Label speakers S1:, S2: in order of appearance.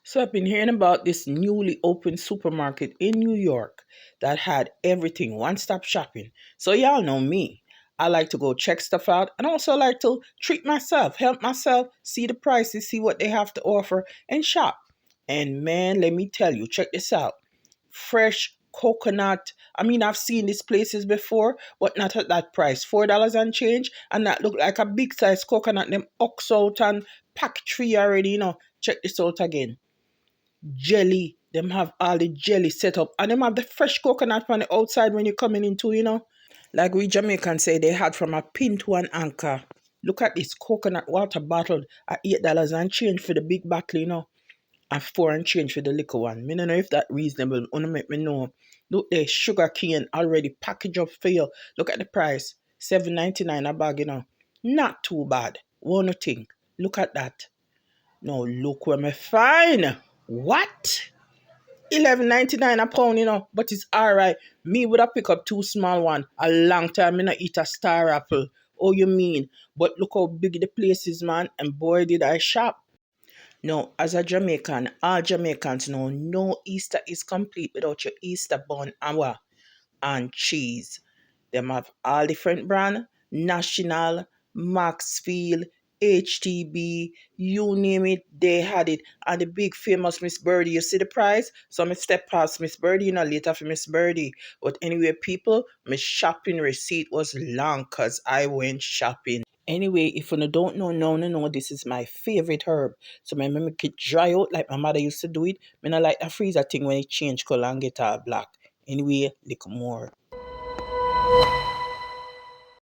S1: So I've been hearing about this newly opened supermarket in New York that had everything, one-stop shopping. So y'all know me. I like to go check stuff out and also like to treat myself, help myself, see the prices, see what they have to offer and shop. And man, let me tell you, check this out. Fresh coconut. I mean, I've seen these places before, but not at that price. $4 and change, and that look like a big size coconut. Them ox out and pack tree already, Check this out again. Jelly. Them have all the jelly set up. And them have the fresh coconut from the outside when you're coming into. Like we Jamaicans say they had from a pin to an anchor. Look at this coconut water bottle at $8 and change for the big bottle. And four and change for the liquor one. Me no know if that reasonable. Wanna make me know. Look there, sugar cane already packaged up for you. Look at the price. 7.99 a bag. Not too bad. One thing. Look at that. Now look where me find. What? 11.99 a pound. But it's alright. Me would have pick up two small one. A long time me not eat a star apple. Oh you mean? But look how big the place is, man. And boy did I shop. No, as a Jamaican, all Jamaicans know no Easter is complete without your Easter bun and cheese. Them have all different brand, National, Maxfield, HTB, you name it, they had it. And the big famous Miss Birdie, you see the price? So I step past Miss Birdie, later for Miss Birdie. But anyway, people, my shopping receipt was long because I went shopping. Anyway, if you don't know, no, this is my favorite herb. So I make it dry out like my mother used to do it. I not like a freezer thing when it change color and get all black. Anyway, look more.